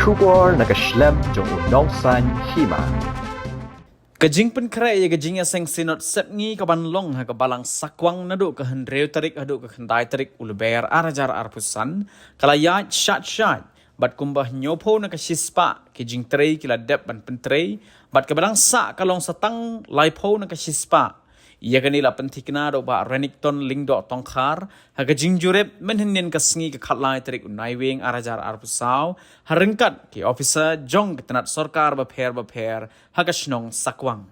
Shubor nakaslem jong unongsan hima. Kajing pen kre ya kajing ya seng sinot sep ngi kaban long ha kabalang sakwang nadu ke hendreu tarik adu ke hendai tarik ulber arajar arpusan kala ya shat bat kumbah nyopo na kasispa kajing trei kila dep ban pentrei bat kabalang sa kalong satang laipo na kasispa ia kanila pentikna do ba renikton lingdo tongkhar ha kajing jurep menhenin kasngi ke khatlai tarik unai weng arajar arpusau harengkat ki officer jong ketenat sorkar baper ha kasnong sakwang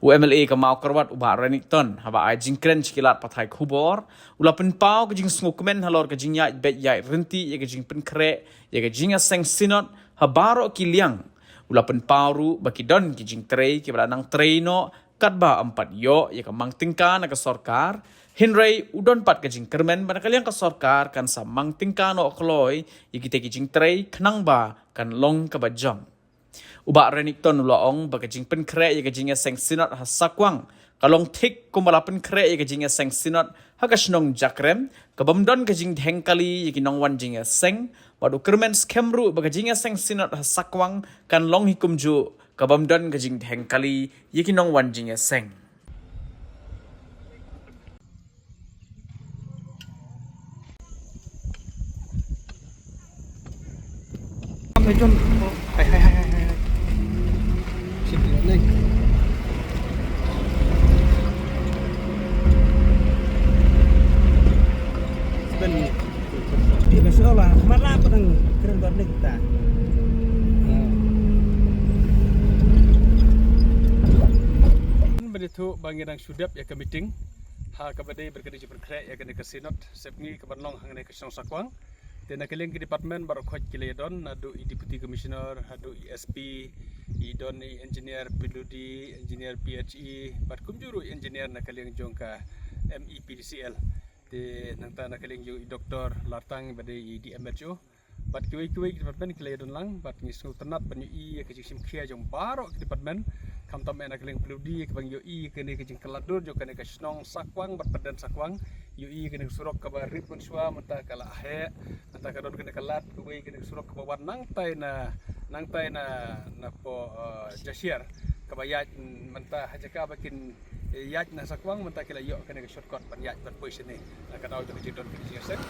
UMLA ka mau kerwat uba renikton haba ajing kren chikilat pathai khubor ula pen pau kajing smokmen halor kajing ya bet ya renti ya kajing pen kre ya kajing seng sinot habaro kiliang ula pen pau ru bakidon kajing trei ki nang treino katba empat yo ya kamang tingka na ka sorkar hinrei udon pat kajing kermen banakaliang ka sorkar kan samang tingka no kloy ya kite kajing trei khnang ba kan long ka bajong uba renikton ulaong bakajing pen kre ya kajing seng sinot hasakwang kalong thik kumala pen kre ya kajing seng sinot hakasnong jakrem kabamdon kajing dhengkali ya kinong wan jing seng badu kermen skemru bakajing seng sinot hasakwang kan long hikumju kabamdon kajing dhengkali ya kinong wan jing seng Jom, hai. Sini ni. Sebenarnya, di masalah mana apa yang keren banget kita. Begitu bangiran sudap ya ke meeting, ha kabade berkedi berkrek ya ke sinot, sepni ke Banlong hang ne ke Sakwang. Dan akaling ke department baru khot kiledon adu deputy commissioner adu ESP idon engineer PWD engineer PHE bat kumjuru engineer nakaling jongka MEPDCL de nangta nakaling jo doktor lartang bade DMHO bat kiwi department kiledon lang bat ngisu tenat banyu i ke sim khia jong baro ke department kam tam nakaling PWD ke bang yo i ke ne ke jing keladur jo ke ne ke snong sakwang bat padan sakwang UI kena surok ke barip pun sua mentah kalah he mentah kadon kena kelat UI kena surok ke bawah nangtai na po jasier kebayat mentah hajaka bakin yat na sakwang mentah kila yok kena shortcut ban yat ban pois ni nak kadau jo kejidon ke sek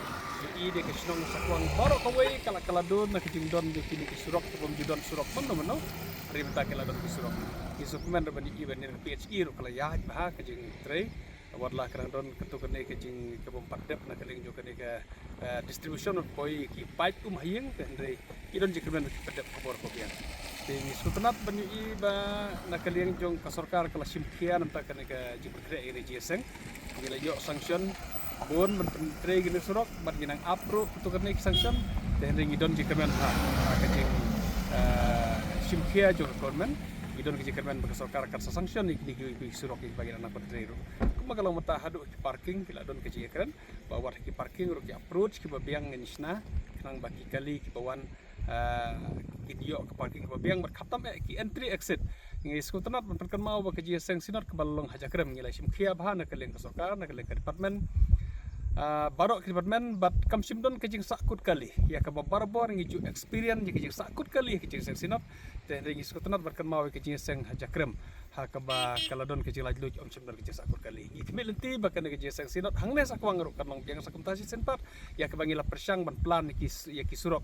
UI de ke snong sakwang baru kawai kala kaladon na kejidon de kini ke surok sebelum jidon surok pun no rim ta kala don ke surok isukumen ban UI ban ni PHE ro kala yat bah kejing trei warlah kerang don ketuk kene kejing ke bompat dep na keling jo kene ke distribution of poi ki pipe hayeng ke ndre idon jikmen pedep kobor kopian ting sutenat banyu i ba na keling jong ka sarkar kala simkian ta kene ke jikre iri jeseng gila yo sanction bon mentre gine surok bat ginang apro ketuk kene sanction den idon jikmen ha kejing simkia jo government idon kejikmen ba sarkar ka sanction ni surok i bagi anak pentre kalau mata hadu parking kila don kecil keren bawa ki parking ro ki approach ki babiang ngisna kenang baki kali ki bawan ki dio ke parking ki babiang berkhatam ki entry exit ngis ko tanat perkan mau ba kecil seng sinot ke balong haja krem ngilai sim khia bahana ke leng sarkar na ke leng department barok ke department bat kam simdon kecing sakut kali ya ke barbor ngiju experience kecing sakut kali kecing seng sinot dan ngis ko tanat berkan mau kecing seng haja krem hakaba kaladon kecil lajlu om sembar kecil sakur kali itme lenti bakan kecil sang sinot hangne sakwang ro kanong biang sakumtasi senpat ya kebangila persang ban plan ya ki surok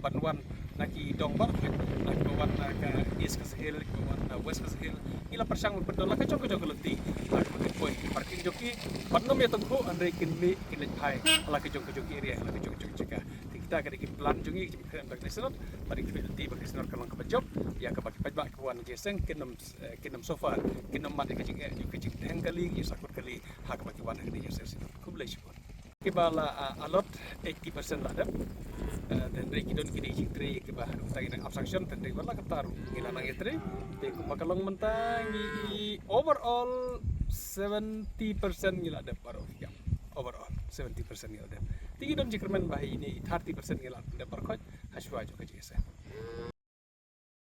banwan naki dongbar naki bawan ka east kasahil bawan west kasahil ila persang berdol la kacok lenti nak poi parking joki patnom ya tengku andre kinli kinlet hai ala kacok area ala kacok cika kita kada ki plan jungi ki bak senot bari ki lenti bak senot kanong kabajop ya ka baki pajbak kawan jeseng kinam sofa kinam mat ke jing hengkali ya sakut kali hak baki wan ke jeseng kublai sipon kibala alot 80% ladap dan reki don kini jing tre ke bah tagi nang abstraction dan reki wala kataru ngila nang etre te kumakalong mentangi overall 70% ngila dap baro ya overall 70% ngila dap tinggi don jikremen bah ini 30% ngila dap barkhot haswa jo ke jeseng